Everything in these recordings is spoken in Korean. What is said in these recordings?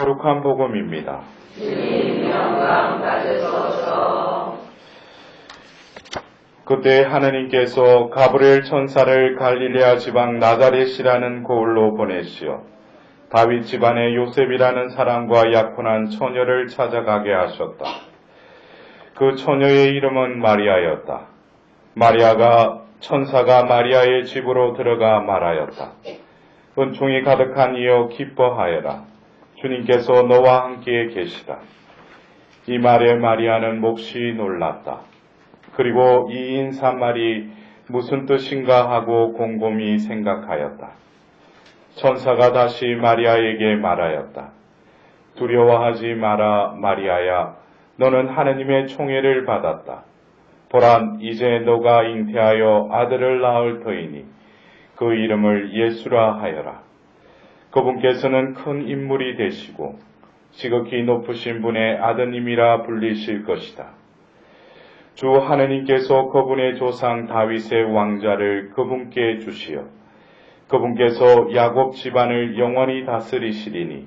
거룩한 복음입니다. 주님 영광 받으소서. 그때 하느님께서 가브리엘 천사를 갈릴레아 지방 나자렛이라는 고을로 보내시어 다윗 집안의 요셉이라는 사람과 약혼한 처녀를 찾아가게 하셨다. 그 처녀의 이름은 마리아였다. 마리아가 천사가 마리아의 집으로 들어가 말하였다. 은총이 가득한 이여 기뻐하여라. 주님께서 너와 함께 계시다. 이 말에 마리아는 몹시 놀랐다. 그리고 이 인사말이 무슨 뜻인가 하고 곰곰이 생각하였다. 천사가 다시 마리아에게 말하였다. 두려워하지 마라, 마리아야. 너는 하느님의 총애를 받았다. 보라, 이제 너가 잉태하여 아들을 낳을 터이니 그 이름을 예수라 하여라. 그분께서는 큰 인물이 되시고 지극히 높으신 분의 아드님이라 불리실 것이다. 주 하느님께서 그분의 조상 다윗의 왕좌를 그분께 주시어 그분께서 야곱 집안을 영원히 다스리시리니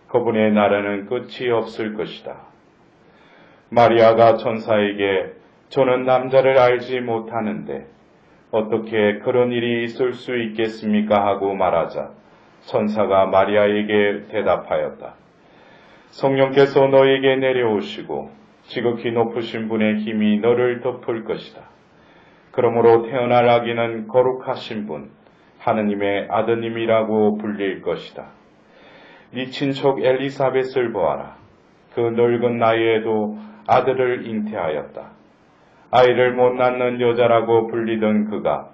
그분의 나라는 끝이 없을 것이다. 마리아가 천사에게 저는 남자를 알지 못하는데 어떻게 그런 일이 있을 수 있겠습니까? 하고 말하자 천사가 마리아에게 대답하였다. 성령께서 너에게 내려오시고 지극히 높으신 분의 힘이 너를 덮을 것이다. 그러므로 태어날 아기는 거룩하신 분, 하느님의 아드님이라고 불릴 것이다. 네 친척 엘리사벳을 보아라. 그 늙은 나이에도 아들을 잉태하였다. 아이를 못 낳는 여자라고 불리던 그가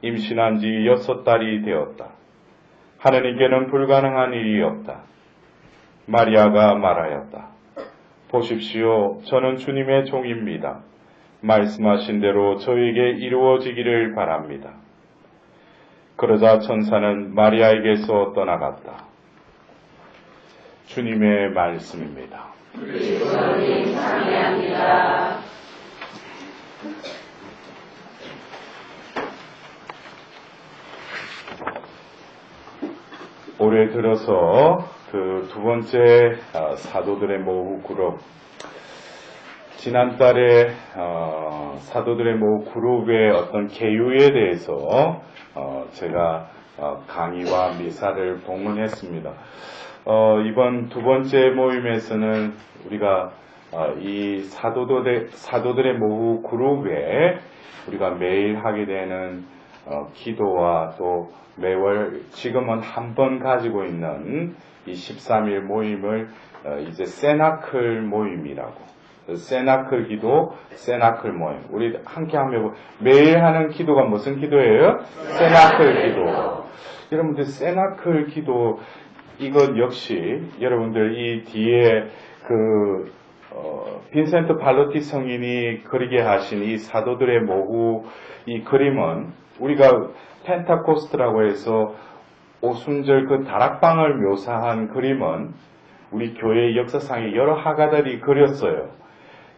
임신한 지 6달이 되었다. 하느님께는 불가능한 일이 없다. 마리아가 말하였다. 보십시오. 저는 주님의 종입니다. 말씀하신 대로 저에게 이루어지기를 바랍니다. 그러자 천사는 마리아에게서 떠나갔다. 주님의 말씀입니다. 그리스도님 찬양합니다. 올해 들어서 그 두 번째 사도들의 모후 그룹, 지난달에 사도들의 모후 그룹의 어떤 계유에 대해서 제가 강의와 미사를 봉헌했습니다. 이번 두 번째 모임에서는 우리가 이 사도들의 모후 그룹에 우리가 매일 하게 되는 기도와 또 매월 지금은 한 번 가지고 있는 이 13일 모임을 이제 세나클 모임이라고, 세나클 기도, 세나클 모임. 우리 함께 하면 매일 하는 기도가 무슨 기도예요? 세나클 기도. 여러분들 세나클 기도 이것 역시 여러분들 이 뒤에 빈센트 발로티 성인이 그리게 하신 이 사도들의 모후 이 그림은 우리가 펜타코스트라고 해서 오순절 그 다락방을 묘사한 그림은 우리 교회의 역사상에 여러 화가들이 그렸어요.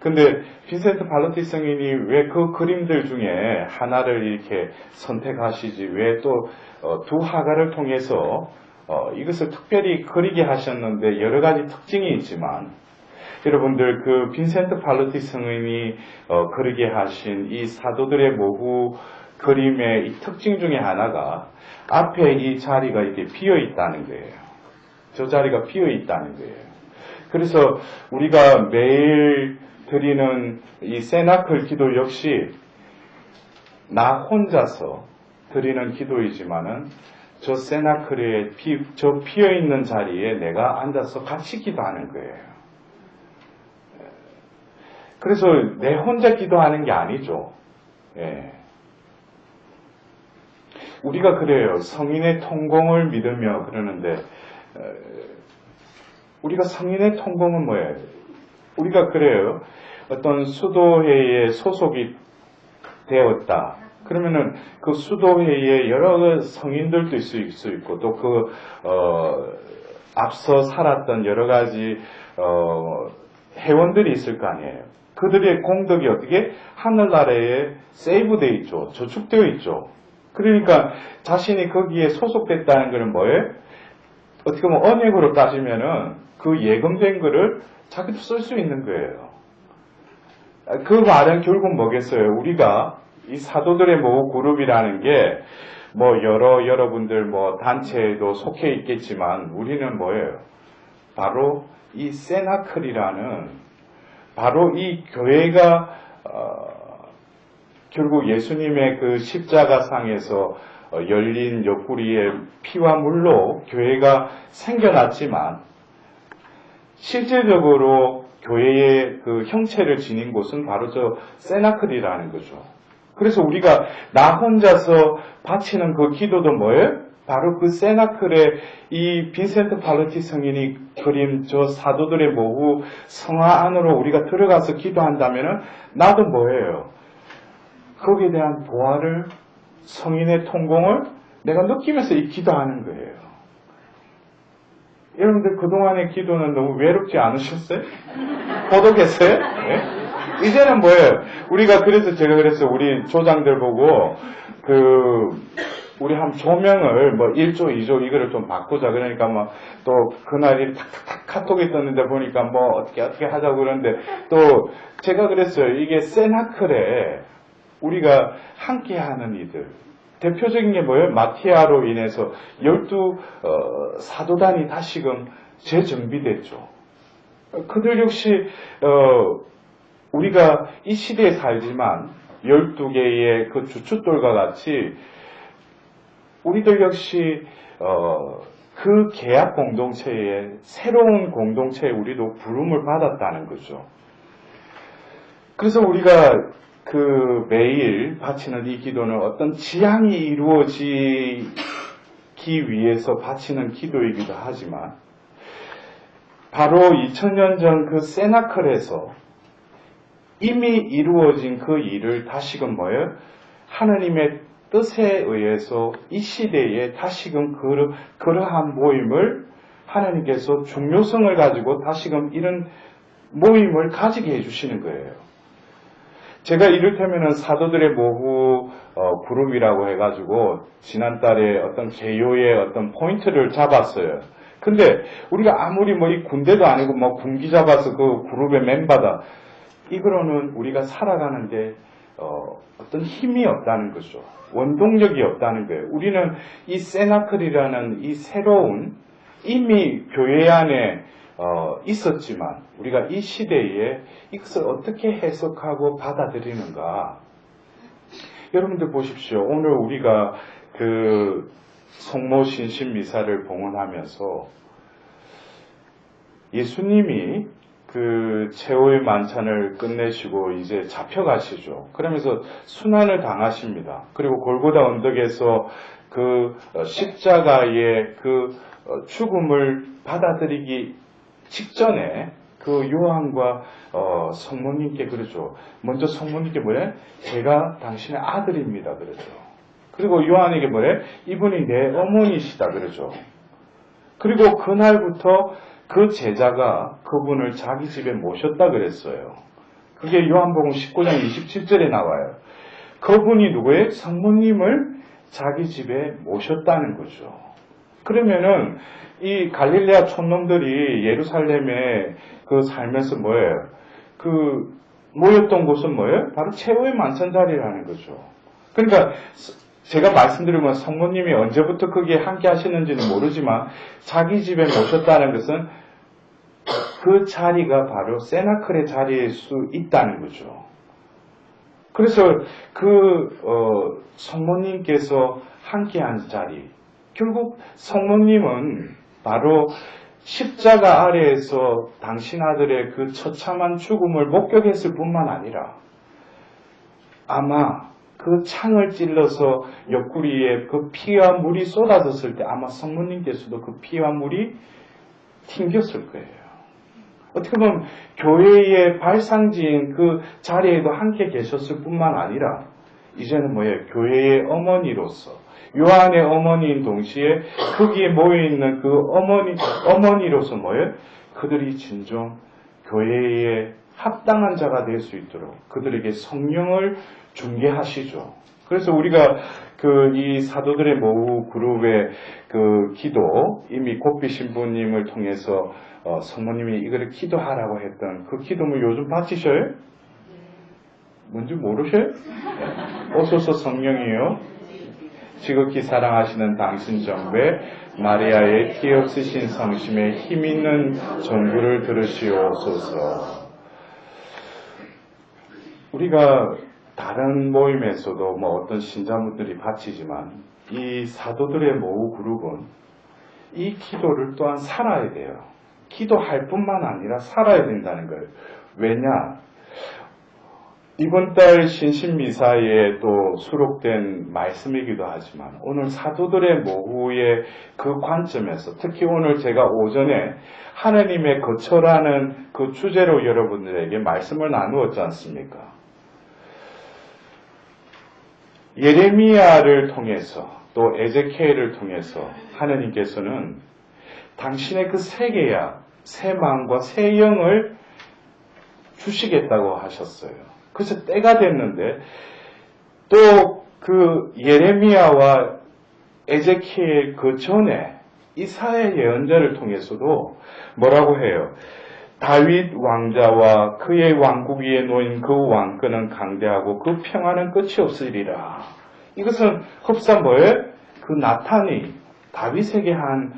근데 빈센트 발로티 성인이 왜 그 그림들 중에 하나를 이렇게 선택하시지 왜 또 두 화가를 통해서 이것을 특별히 그리게 하셨는데 여러 가지 특징이 있지만 여러분들 그 빈센트 발로티 성인이 그리게 하신 이 사도들의 모후 그림의 이 특징 중에 하나가 앞에 이 자리가 이렇게 비어 있다는 거예요. 저 자리가 비어 있다는 거예요. 그래서 우리가 매일 드리는 이 세나클 기도 역시 나 혼자서 드리는 기도이지만은 저 세나클에 저 비어 있는 자리에 내가 앉아서 같이 기도하는 거예요. 그래서 내 혼자 기도하는 게 아니죠. 예. 우리가 그래요. 성인의 통공을 믿으며 그러는데 우리가 성인의 통공은 뭐예요? 우리가 그래요. 어떤 수도회의에 소속이 되었다. 그러면은 그 수도회의에 여러 성인들도 있을 수 있고 또 앞서 살았던 여러 가지 회원들이 있을 거 아니에요. 그들의 공덕이 어떻게 하늘나라에 세이브되어 있죠. 저축되어 있죠. 그러니까 자신이 거기에 소속됐다는 것은 뭐예요? 어떻게 보면 언약으로 따지면은 그 예금된 거를 자기도 쓸 수 있는 거예요. 그 말은 결국 뭐겠어요? 우리가 이 사도들의 모후 그룹이라는 게 뭐 여러분들 뭐 단체에도 속해 있겠지만 우리는 뭐예요? 바로 이 세나클이라는 바로 이 교회가 결국 예수님의 그 십자가상에서 열린 옆구리의 피와 물로 교회가 생겨났지만 실제적으로 교회의 그 형체를 지닌 곳은 바로 저 세나클이라는 거죠. 그래서 우리가 나 혼자서 바치는 그 기도도 뭐예요? 바로 그 세나클의 이 빈센트 팔로티 성인이 그린 저 사도들의 모후 성화 안으로 우리가 들어가서 기도한다면은 나도 뭐예요? 거기에 대한 보화를 성인의 통공을 내가 느끼면서 이 기도하는 거예요. 여러분들 그동안의 기도는 너무 외롭지 않으셨어요? 고독했어요? 네? 이제는 뭐예요? 우리가 그래서 제가 그랬어요. 우리 조장들 보고 우리 한 조명을 뭐 1조, 2조 이거를 좀 바꾸자. 그러니까 뭐 또 그날이 탁탁탁 카톡이 떴는데 보니까 뭐 어떻게 하자고 그러는데 또 제가 그랬어요. 이게 세나클에 우리가 함께 하는 이들. 대표적인 게 뭐예요? 마티아로 인해서 12 사도단이 다시금 재정비됐죠. 그들 역시 우리가 이 시대에 살지만 12개의 그 주춧돌과 같이 우리들 역시 그 계약 공동체의 새로운 공동체에 우리도 부름을 받았다는 거죠. 그래서 우리가 그 매일 바치는 이 기도는 어떤 지향이 이루어지기 위해서 바치는 기도이기도 하지만 바로 2000년 전 그 세나클에서 이미 이루어진 그 일을 다시금 뭐예요? 하나님의 뜻에 의해서 이 시대에 다시금 그러한 모임을 하나님께서 중요성을 가지고 다시금 이런 모임을 가지게 해주시는 거예요. 제가 이를테면은 사도들의 모후 그룹이라고 해가지고 지난달에 어떤 개요의 어떤 포인트를 잡았어요. 근데 우리가 아무리 뭐 이 군대도 아니고 뭐 군기 잡아서 그 그룹의 멤버다. 이거로는 우리가 살아가는데 어떤 힘이 없다는 거죠. 원동력이 없다는 거예요. 우리는 이 세나클이라는 이 새로운 이미 교회 안에 있었지만 우리가 이 시대에 이것을 어떻게 해석하고 받아들이는가. 여러분들 보십시오. 오늘 우리가 그 성모신신 미사를 봉헌하면서 예수님이 그 최후의 만찬을 끝내시고 이제 잡혀가시죠. 그러면서 순환을 당하십니다. 그리고 골고다 언덕에서 그 십자가의 그 죽음을 받아들이기 직전에 그 요한과 성모님께 그러죠. 먼저 성모님께 뭐래? 제가 당신의 아들입니다. 그러죠. 그리고 요한에게 뭐래? 이분이 내 어머니시다. 그러죠. 그리고 그날부터 그 제자가 그분을 자기 집에 모셨다 그랬어요. 그게 요한복음 19장 27절에 나와요. 그분이 누구예요? 성모님을 자기 집에 모셨다는 거죠. 그러면은 이 갈릴레아 촌놈들이 예루살렘에 그 살면서 뭐예요? 그 모였던 곳은 뭐예요? 바로 최후의 만찬 자리라는 거죠. 그러니까 제가 말씀드리면 성모님이 언제부터 거기에 함께 하시는지는 모르지만 자기 집에 모셨다는 것은 그 자리가 바로 세나클의 자리일 수 있다는 거죠. 그래서 그 성모님께서 함께한 자리, 결국 성모님은 바로 십자가 아래에서 당신 아들의 그 처참한 죽음을 목격했을 뿐만 아니라 아마 그 창을 찔러서 옆구리에 그 피와 물이 쏟아졌을 때 아마 성모님께서도 그 피와 물이 튕겼을 거예요. 어떻게 보면 교회의 발상지인 그 자리에도 함께 계셨을 뿐만 아니라 이제는 뭐예요? 교회의 어머니로서 요한의 어머니인 동시에 거기에 모여있는 그 어머니로서 뭐예요? 그들이 진정 교회에 합당한 자가 될 수 있도록 그들에게 성령을 중개하시죠. 그래서 우리가 이 사도들의 모후 그룹의 기도, 이미 고삐 신부님을 통해서 성모님이 이거를 기도하라고 했던 그 기도문 요즘 받으셔요? 뭔지 모르셔요? 오소서 성령이요. 지극히 사랑하시는 당신 정배 마리아의 티 없으신 성심에 힘있는 전구를 들으시옵소서. 우리가 다른 모임에서도 어떤 신자분들이 바치지만 이 사도들의 모후 그룹은 이 기도를 또한 살아야 돼요. 기도할 뿐만 아니라 살아야 된다는 거예요. 왜냐? 이번 달 신신미사에 또 수록된 말씀이기도 하지만 오늘 사도들의 모후의 그 관점에서 특히 오늘 제가 오전에 하나님의 거처라는 그 주제로 여러분들에게 말씀을 나누었지 않습니까? 예레미야를 통해서 또 에제키엘을 통해서 하나님께서는 당신의 그 세계야, 새 마음과 새 영을 주시겠다고 하셨어요. 그래서 때가 됐는데 또 그 예레미야와 에제키엘 그 전에 이사야 예언자를 통해서도 뭐라고 해요? 다윗 왕자와 그의 왕국 위에 놓인 그 왕권은 강대하고 그 평화는 끝이 없으리라. 이것은 흡사 뭐예요? 그 나탄이 다윗에게 한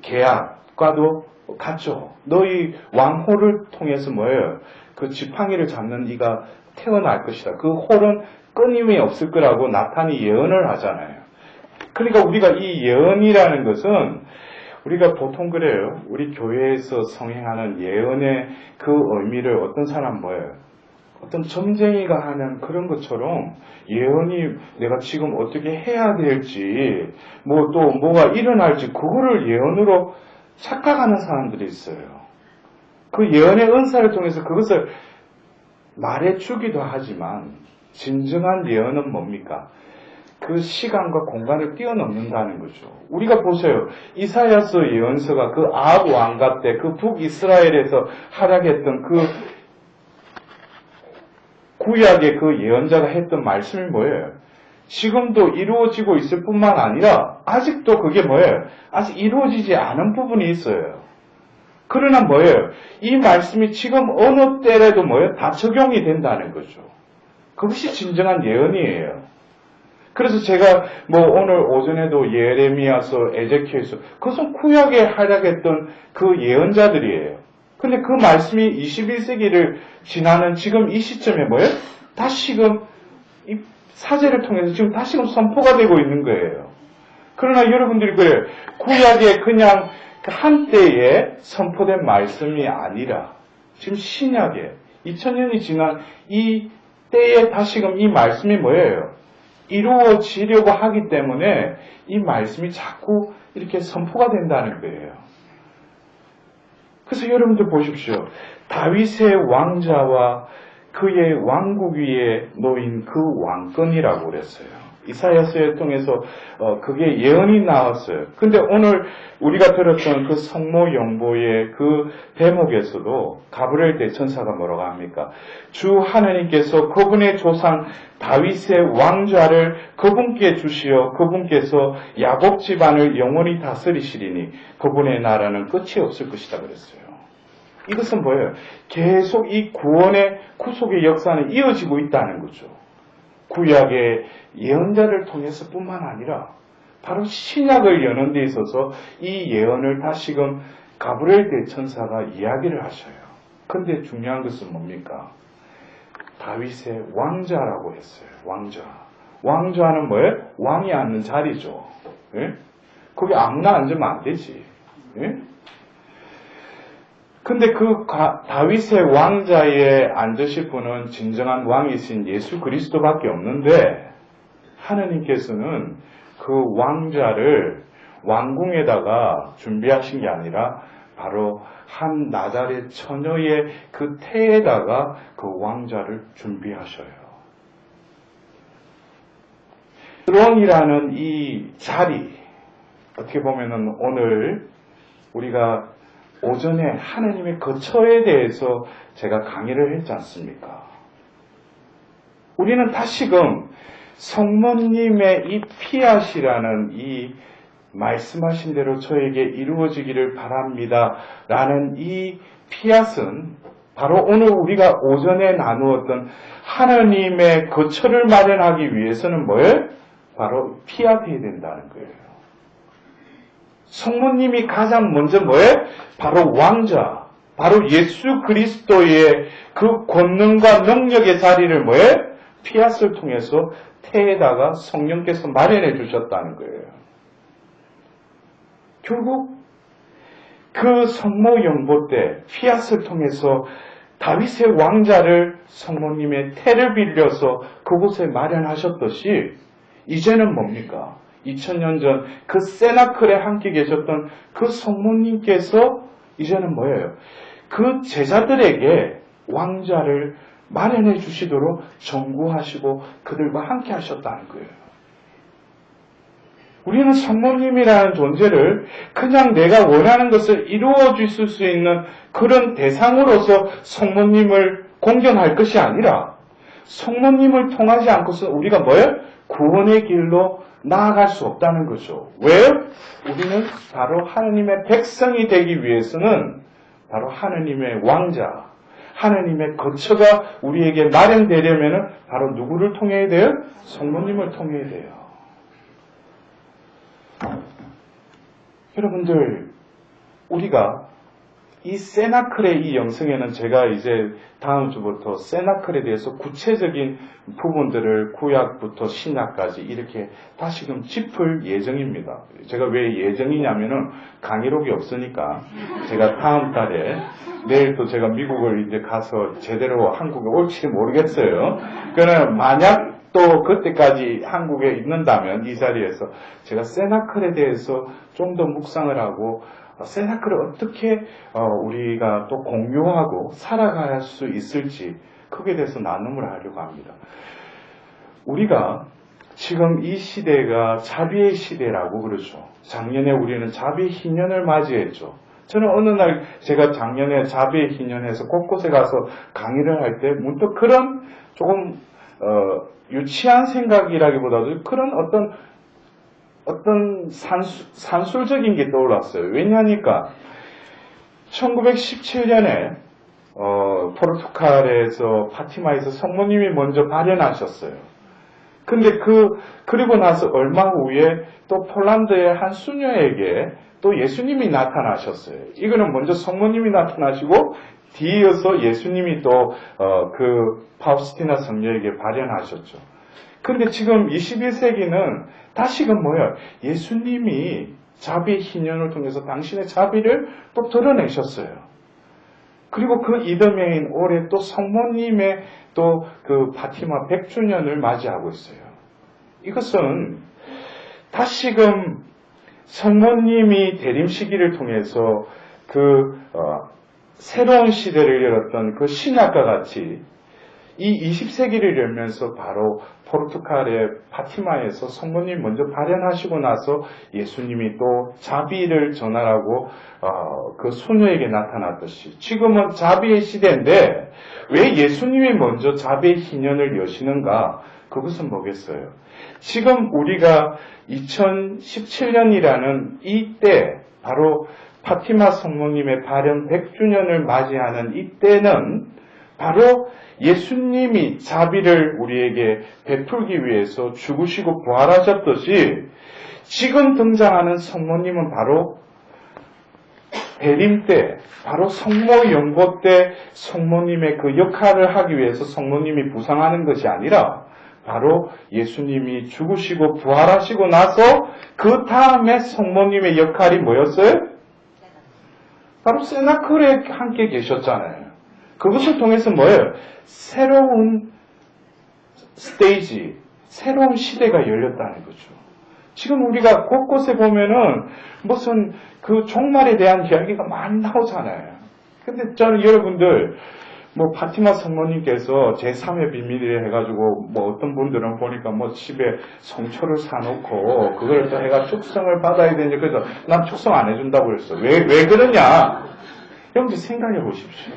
계약과도 같죠. 너희 왕호를 통해서 뭐예요? 그 지팡이를 잡는 이가 태어날 것이다. 그 홀은 끊임이 없을 거라고 나탄이 예언을 하잖아요. 그러니까 우리가 이 예언이라는 것은 우리가 보통 그래요. 우리 교회에서 성행하는 예언의 그 의미를 어떤 사람 뭐예요? 어떤 점쟁이가 하는 그런 것처럼 예언이 내가 지금 어떻게 해야 될지 또 뭐가 일어날지 그거를 예언으로 착각하는 사람들이 있어요. 그 예언의 은사를 통해서 그것을 말해주기도 하지만 진정한 예언은 뭡니까? 그 시간과 공간을 뛰어넘는다는 거죠. 우리가 보세요. 이사야서 예언서가 그 아합 왕가 때 그 북이스라엘에서 활약했던 그 구약의 그 예언자가 했던 말씀이 뭐예요? 지금도 이루어지고 있을 뿐만 아니라 아직도 그게 뭐예요? 아직 이루어지지 않은 부분이 있어요. 그러나 뭐예요? 이 말씀이 지금 어느 때라도 뭐예요? 다 적용이 된다는 거죠. 그것이 진정한 예언이에요. 그래서 제가 오늘 오전에도 예레미야서, 에제키엘서 그것은 구약에 활약했던 그 예언자들이에요. 근데 그 말씀이 21세기를 지나는 지금 이 시점에 뭐예요? 다시금 이 사제를 통해서 지금 다시금 선포가 되고 있는 거예요. 그러나 여러분들이 그래요. 구약에 그냥 한때에 선포된 말씀이 아니라 지금 신약에 2000년이 지난 이 때에 다시금 이 말씀이 뭐예요? 이루어지려고 하기 때문에 이 말씀이 자꾸 이렇게 선포가 된다는 거예요. 그래서 여러분들 보십시오. 다윗의 왕자와 그의 왕국 위에 놓인 그 왕권이라고 그랬어요. 이사야서에 통해서 그게 예언이 나왔어요. 근데 오늘 우리가 들었던 그 성모 영보의 그 대목에서도 가브리엘 대천사가 뭐라고 합니까? 주 하나님께서 그분의 조상 다윗의 왕좌를 그분께 주시어 그분께서 야곱 집안을 영원히 다스리시리니 그분의 나라는 끝이 없을 것이다 그랬어요. 이것은 뭐예요? 계속 이 구원의 구속의 역사는 이어지고 있다는 거죠. 구약의 예언자를 통해서 뿐만 아니라 바로 신약을 여는 데 있어서 이 예언을 다시금 가브리엘 대천사가 이야기를 하셔요. 근데 중요한 것은 뭡니까? 다윗의 왕자라고 했어요. 왕자. 왕좌는 뭐예요? 왕이 앉는 자리죠. 예? 거기 아무나 앉으면 안 되지. 예? 근데 그 다윗의 왕자에 앉으실 분은 진정한 왕이신 예수 그리스도밖에 없는데 하나님께서는 그 왕자를 왕궁에다가 준비하신 게 아니라 바로 한 나자렛 처녀의 그 태에다가 그 왕자를 준비하셔요. 드론이라는 이 자리, 어떻게 보면은 오늘 우리가 오전에 하나님의 거처에 대해서 제가 강의를 했지 않습니까? 우리는 다시금 성모님의 이 피앗이라는 이 말씀하신 대로 저에게 이루어지기를 바랍니다. 라는 이 피앗은 바로 오늘 우리가 오전에 나누었던 하나님의 거처를 마련하기 위해서는 뭐예요? 바로 피앗해야 된다는 거예요. 성모님이 가장 먼저 뭐예요? 바로 왕자, 바로 예수 그리스도의 그 권능과 능력의 자리를 뭐예요? 피앗을 통해서 태에다가 성령께서 마련해 주셨다는 거예요. 결국 그 성모 영보 때 피앗을 통해서 다윗의 왕자를 성모님의 태를 빌려서 그곳에 마련하셨듯이 이제는 뭡니까? 2000년 전 그 세나클에 함께 계셨던 그 성모님께서 이제는 뭐예요? 그 제자들에게 왕자를 마련해 주시도록 정구하시고 그들과 함께 하셨다는 거예요. 우리는 성모님이라는 존재를 그냥 내가 원하는 것을 이루어 주실 수 있는 그런 대상으로서 성모님을 공경할 것이 아니라 성모님을 통하지 않고서 우리가 뭐예요? 구원의 길로 나아갈 수 없다는 거죠. 왜요? 우리는 바로 하나님의 백성이 되기 위해서는 바로 하나님의 왕자, 하나님의 거처가 우리에게 마련되려면 바로 누구를 통해야 돼요? 성모님을 통해야 돼요. 여러분들, 우리가 이 세나클의 이 영성에는 제가 이제 다음 주부터 세나클에 대해서 구체적인 부분들을 구약부터 신약까지 이렇게 다시금 짚을 예정입니다. 제가 왜 예정이냐면은 강의록이 없으니까 제가 다음 달에 내일 또 제가 미국을 이제 가서 제대로 한국에 올지 모르겠어요. 그러나 만약 또 그때까지 한국에 있는다면 이 자리에서 제가 세나클에 대해서 좀 더 묵상을 하고 세나클을 어떻게 우리가 또 공유하고 살아갈 수 있을지 그에 대해서 나눔을 하려고 합니다. 우리가 지금 이 시대가 자비의 시대라고 그러죠. 작년에 우리는 자비의 희년을 맞이했죠. 저는 어느 날 제가 작년에 자비의 희년에서 곳곳에 가서 강의를 할 때 문득 그런 조금 유치한 생각이라기보다도 그런 어떤 산술적인 게 떠올랐어요. 왜냐하니까 1917년에 포르투갈에서 파티마에서 성모님이 먼저 발현하셨어요. 근데 그리고 나서 얼마 후에 또 폴란드의 한 수녀에게 또 예수님이 나타나셨어요. 이거는 먼저 성모님이 나타나시고 뒤이어서 예수님이 또 그 파우스티나 성녀에게 발현하셨죠. 그런데 지금 21세기는 다시금 뭐예요? 예수님이 자비의 희년을 통해서 당신의 자비를 또 드러내셨어요. 그리고 그 이듬해인 올해 또 성모님의 또 그 파티마 100주년을 맞이하고 있어요. 이것은 다시금 성모님이 대림 시기를 통해서 새로운 시대를 열었던 그 신약과 같이 이 20세기를 열면서 바로 포르투갈의 파티마에서 성모님 먼저 발현하시고 나서 예수님이 또 자비를 전하라고 그 소녀에게 나타났듯이 지금은 자비의 시대인데 왜 예수님이 먼저 자비의 희년을 여시는가? 그것은 뭐겠어요? 지금 우리가 2017년이라는 이때 바로 파티마 성모님의 발현 100주년을 맞이하는 이때는 바로 예수님이 자비를 우리에게 베풀기 위해서 죽으시고 부활하셨듯이 지금 등장하는 성모님은 바로 대림 때, 바로 성모 영보 때 성모님의 그 역할을 하기 위해서 성모님이 부상하는 것이 아니라 바로 예수님이 죽으시고 부활하시고 나서 그 다음에 성모님의 역할이 뭐였어요? 바로 세나클에 함께 계셨잖아요. 그것을 통해서 뭐예요? 새로운 스테이지, 새로운 시대가 열렸다는 거죠. 지금 우리가 곳곳에 보면은 무슨 그 종말에 대한 이야기가 많이 나오잖아요. 근데 저는 여러분들, 뭐 파티마 성모님께서 제3의 비밀이라 해가지고 뭐 어떤 분들은 보니까 뭐 집에 성초를 사놓고 그걸 또 해가 축성을 받아야 되니까 그래서 난 축성 안 해준다고 그랬어. 왜 그러냐? 여러분들 생각해 보십시오.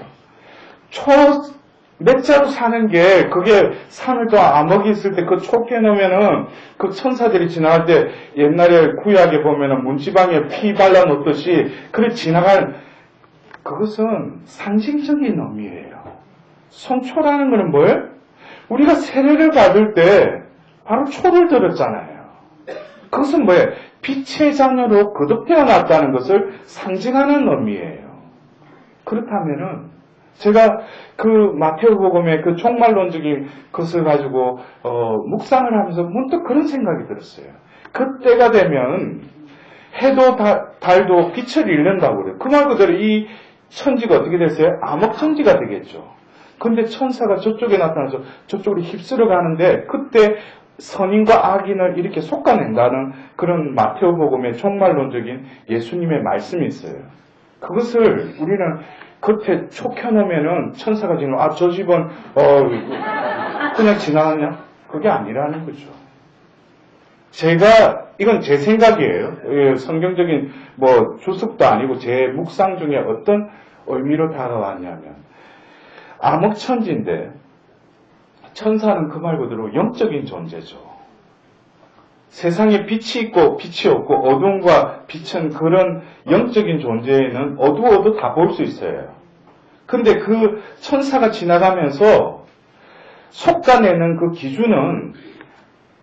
몇 자루 사는 게, 그게 산을 또 암흑이 있을 때 그 촉해 놓으면은 그 천사들이 지나갈 때 옛날에 구약에 보면은 문지방에 피 발라 놓듯이 그래 지나갈, 그것은 상징적인 의미예요. 성초라는 것은 뭐예요? 우리가 세례를 받을 때 바로 초를 들었잖아요. 그것은 뭐예요? 빛의 자녀로 거듭 태어났다는 것을 상징하는 의미예요. 그렇다면은 제가 그 마태복음의 그 종말론적인 것을 가지고 묵상을 하면서 문득 그런 생각이 들었어요. 그때가 되면 해도 달도 빛을 잃는다고 그래요. 그 말 그대로 이 천지가 어떻게 됐어요? 암흑천지가 되겠죠. 근데 천사가 저쪽에 나타나서 저쪽으로 휩쓸어 가는데 그때 선인과 악인을 이렇게 솎아낸다는 그런 마태복음의 종말론적인 예수님의 말씀이 있어요. 그것을 우리는 겉에 촉혀놓으면은 천사가 지금 저 집은 그냥 지나갔냐? 그게 아니라는 거죠. 이건 제 생각이에요. 성경적인 주석도 아니고 제 묵상 중에 어떤 의미로 다가왔냐면 암흑천지인데 천사는 그 말 그대로 영적인 존재죠. 세상에 빛이 있고 빛이 없고 어둠과 빛은 그런 영적인 존재에는 어두워도 다 볼 수 있어요. 근데 그 천사가 지나가면서 솎아내는 그 기준은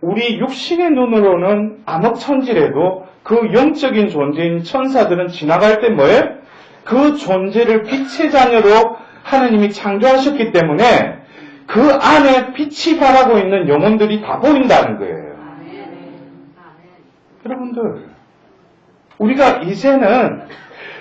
우리 육신의 눈으로는 암흑천지라도 그 영적인 존재인 천사들은 지나갈 때 뭐예요? 그 존재를 빛의 자녀로 하나님이 창조하셨기 때문에 그 안에 빛이 발하고 있는 영혼들이 다 보인다는 거예요. 여러분들, 우리가 이제는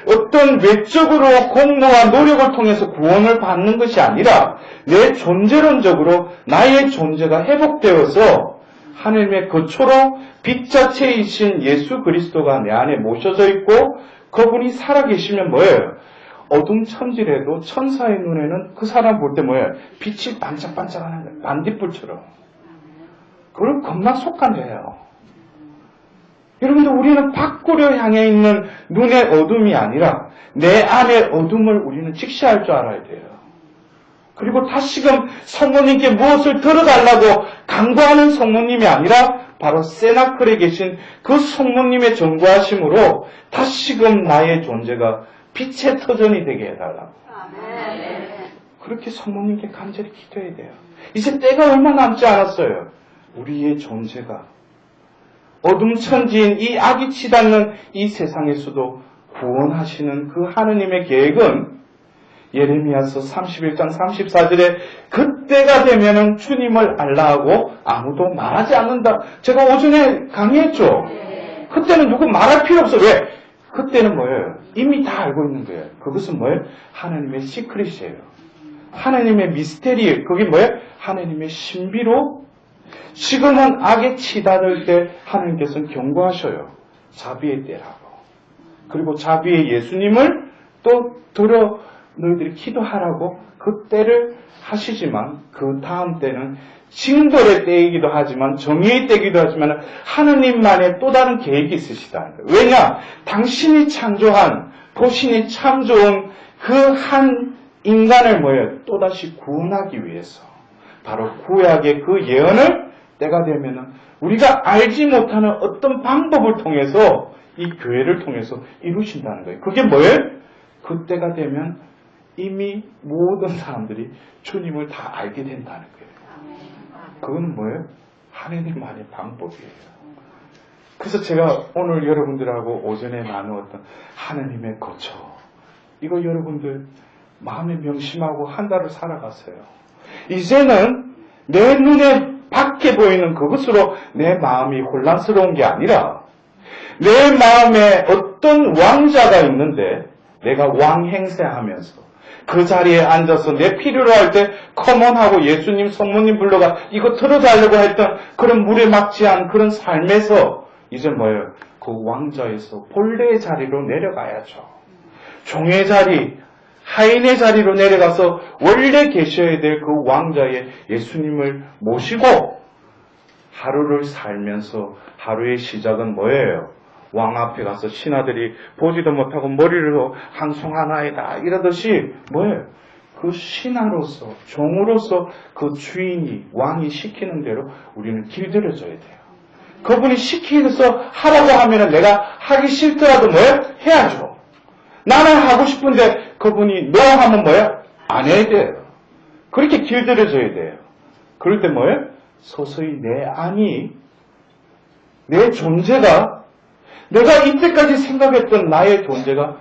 어떤 외적으로 공로와 노력을 통해서 구원을 받는 것이 아니라 내 존재론적으로 나의 존재가 회복되어서 하나님의 거처로 빛 자체이신 예수 그리스도가 내 안에 모셔져 있고 그분이 살아계시면 뭐예요? 어둠 천지라도 천사의 눈에는 그 사람 볼 때 뭐예요? 빛이 반짝반짝하는 거예요. 반딧불처럼. 그걸 겁나 솎아내요. 여러분들, 우리는 밖으로 향해 있는 눈의 어둠이 아니라 내 안의 어둠을 우리는 직시할 줄 알아야 돼요. 그리고 다시금 성모님께 무엇을 들어달라고 강구하는 성모님이 아니라 바로 세나클에 계신 그 성모님의 전구하심으로 다시금 나의 존재가 빛의 터전이 되게 해달라고. 그렇게 성모님께 간절히 기도해야 돼요. 이제 때가 얼마 남지 않았어요. 우리의 존재가 어둠 천지인 이 악이 치닫는 이 세상에서도 구원하시는 그 하느님의 계획은 예레미야서 31장 34절에 그때가 되면은 주님을 알라하고 아무도 말하지 않는다. 제가 오전에 강의했죠. 그때는 누구 말할 필요 없어. 왜? 그때는 뭐예요? 이미 다 알고 있는 거예요. 그것은 뭐예요? 하나님의 시크릿이에요. 하나님의 미스테리. 그게 뭐예요? 하나님의 신비로 지금은 악에 치닫을 때 하나님께서는 경고하셔요. 자비의 때라고. 그리고 자비의 예수님을 또 들어 너희들이 기도하라고 그 때를 하시지만 그 다음 때는 징벌의 때이기도 하지만 정의의 때이기도 하지만 하느님만의 또 다른 계획이 있으시다는 거예요. 왜냐? 당신이 창조한 도신이 참 좋은 그 한 인간을 뭐예요? 또다시 구원하기 위해서 바로 구약의 그 예언을 때가 되면은 우리가 알지 못하는 어떤 방법을 통해서 이 교회를 통해서 이루신다는 거예요. 그게 뭐예요? 그때가 되면 이미 모든 사람들이 주님을 다 알게 된다는 거예요. 그건 뭐예요? 하나님만의 방법이에요. 그래서 제가 오늘 여러분들하고 오전에 나누었던 하나님의 거처, 이거 여러분들 마음에 명심하고 한 달을 살아갔어요. 이제는 내 눈에 밖에 보이는 그것으로 내 마음이 혼란스러운 게 아니라 내 마음에 어떤 왕자가 있는데 내가 왕 행세하면서 그 자리에 앉아서 내 필요로 할 때 커먼하고 예수님, 성모님 불러가 이거 틀어달라고 했던 그런 물에 막지한 그런 삶에서 이제 뭐예요? 그 왕자에서 본래의 자리로 내려가야죠. 종의 자리, 하인의 자리로 내려가서 원래 계셔야 될 그 왕자의 예수님을 모시고 하루를 살면서 하루의 시작은 뭐예요? 왕 앞에 가서 신하들이 보지도 못하고 머리를 항송하나이다 이러듯이 뭐예요? 그 그 신하로서, 종으로서 그 주인이, 왕이 시키는 대로 우리는 길들여져야 돼요. 그분이 시키면서 하라고 하면은 내가 하기 싫더라도 뭐예요? 해야죠. 나는 하고 싶은데 그분이 너 하면 뭐예요? 안 해야 돼요. 그렇게 길들여져야 돼요. 그럴 때 뭐예요? 서서히 내 안이, 내 존재가, 내가 이때까지 생각했던 나의 존재가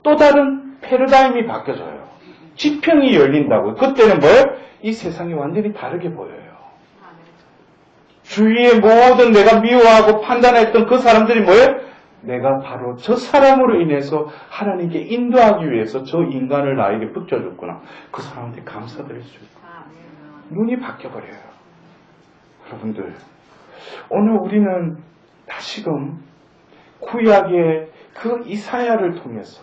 또 다른 패러다임이 바뀌어져요. 지평이 열린다고. 그때는 뭐예요? 이 세상이 완전히 다르게 보여요. 주위의 모든 내가 미워하고 판단했던 그 사람들이 뭐예요? 내가 바로 저 사람으로 인해서 하나님께 인도하기 위해서 저 인간을 나에게 붙여줬구나. 그 사람한테 감사드릴 수 있고. 눈이 바뀌어버려요. 여러분들, 오늘 우리는 다시금 구약의 그 이사야를 통해서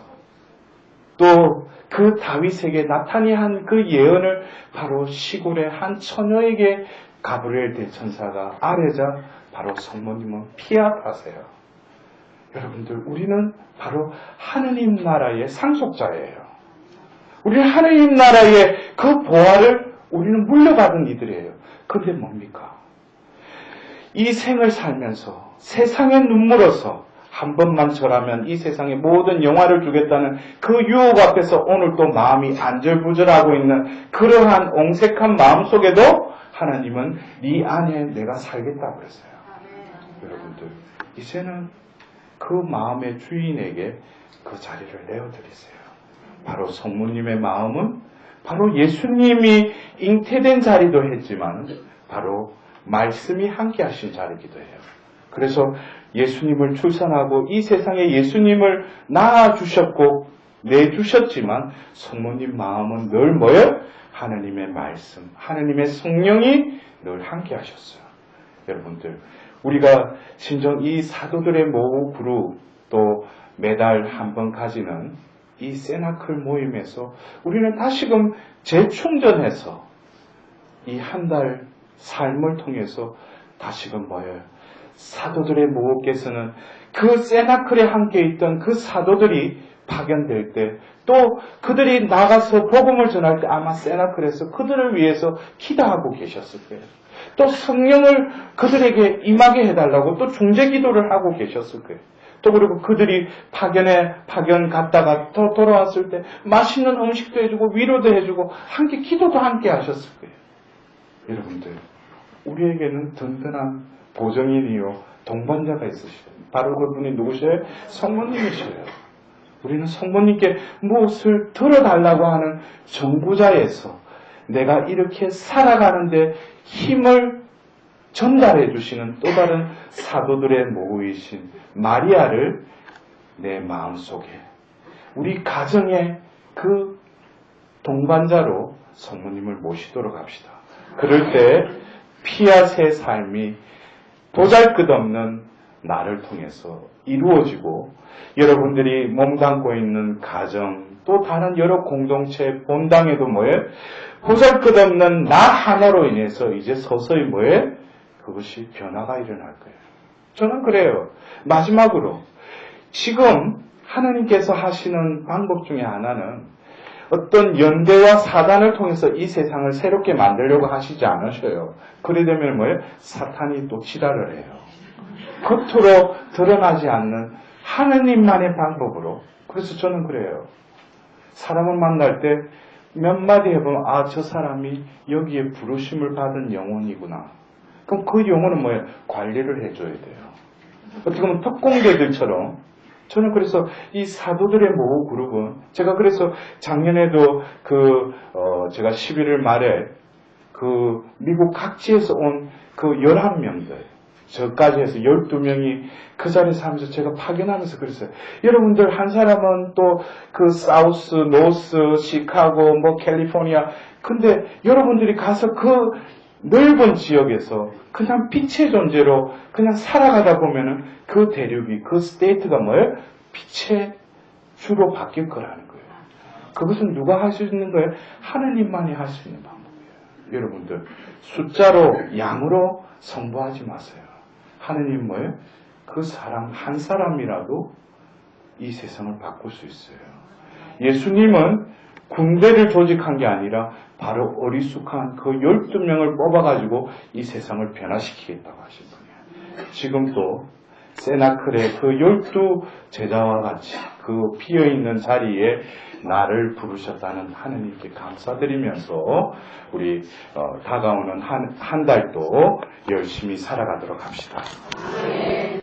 또 그 다윗에게 나타니 한 그 예언을 바로 시골의 한 처녀에게 가브리엘 대천사가 아뢰자 바로 성모님은 피아하세요. 여러분들, 우리는 바로 하느님 나라의 상속자예요. 우리는 하느님 나라의 그 보화를 우리는 물려받은 이들이에요. 그런데 뭡니까? 이 생을 살면서 세상의 눈물로서 한 번만 절하면 이 세상의 모든 영화를 주겠다는 그 유혹 앞에서 오늘 또 마음이 안절부절하고 있는 그러한 옹색한 마음 속에도 하나님은 네 안에 내가 살겠다고 그랬어요. 여러분들, 이제는 그 마음의 주인에게 그 자리를 내어드리세요. 바로 성모님의 마음은 바로 예수님이 잉태된 자리도 했지만 바로 말씀이 함께 하신 자리이기도 해요. 그래서 예수님을 출산하고 이 세상에 예수님을 낳아주셨고 내주셨지만 성모님 마음은 늘 뭐예요? 하나님의 말씀, 하나님의 성령이 늘 함께 하셨어요. 여러분들, 우리가 진정 이 사도들의 모후 그룹 또 매달 한 번 가지는 이 세나클 모임에서 우리는 다시금 재충전해서 이 한 달 삶을 통해서 다시금 뭐예요? 사도들의 모호께서는 그 세나클에 함께 있던 그 사도들이 파견될 때 또 그들이 나가서 복음을 전할 때 아마 세나클에서 그들을 위해서 기도하고 계셨을 거예요. 또 성령을 그들에게 임하게 해달라고 또 중재 기도를 하고 계셨을 거예요. 또 그리고 그들이 파견 갔다가 또 돌아왔을 때 맛있는 음식도 해주고 위로도 해주고 함께 기도도 함께 하셨을 거예요. 여러분들, 우리에게는 든든한 보정인이요 동반자가 있으시죠. 바로 그분이 누구셔요? 성모님이셔요. 우리는 성모님께 무엇을 들어달라고 하는 정부자에서 내가 이렇게 살아가는데 힘을 전달해 주시는 또 다른 사도들의 모후이신 마리아를 내 마음속에 우리 가정의 그 동반자로 성모님을 모시도록 합시다. 그럴 때 피아의 삶이 보잘것없는 나를 통해서 이루어지고 여러분들이 몸담고 있는 가정 또 다른 여러 공동체 본당에도 뭐예요? 보잘것없는 나 하나로 인해서 이제 서서히 뭐예요? 그것이 변화가 일어날 거예요. 저는 그래요. 마지막으로 지금 하나님께서 하시는 방법 중에 하나는 어떤 연대와 사단을 통해서 이 세상을 새롭게 만들려고 하시지 않으셔요. 그래 되면 뭐예요? 사탄이 또 지랄을 해요. 겉으로 드러나지 않는 하느님만의 방법으로. 그래서 저는 그래요. 사람을 만날 때 몇 마디 해보면 아, 저 사람이 여기에 부르심을 받은 영혼이구나. 그럼 그 영혼은 뭐예요? 관리를 해줘야 돼요. 어떻게 보면 특공대들처럼. 저는 그래서 이 사도들의 모후 그룹은 제가 그래서 작년에도 제가 11월 말에 그 미국 각지에서 온 그 11명들 저까지 해서 12명이 그 자리에서 하면서 제가 파견하면서 그랬어요. 여러분들 한 사람은 또 그 사우스, 노스, 시카고, 뭐 캘리포니아. 근데 여러분들이 가서 그 넓은 지역에서 그냥 빛의 존재로 그냥 살아가다 보면은 그 대륙이, 그 스테이트가 뭐예요? 빛의 주로 바뀔 거라는 거예요. 그것은 누가 할 수 있는 거예요? 하나님만이 할 수 있는 방법이에요. 여러분들, 숫자로, 양으로 성부하지 마세요. 하느님 뭐예요? 그 사람 한 사람이라도 이 세상을 바꿀 수 있어요. 예수님은 군대를 조직한 게 아니라 바로 어리숙한 그 12명을 뽑아가지고 이 세상을 변화시키겠다고 하신 분이에요. 지금 또 세나클의 그 12 제자와 같이 그 비어있는 자리에 나를 부르셨다는 하느님께 감사드리면서 우리 다가오는 한 달도 열심히 살아가도록 합시다. 아멘.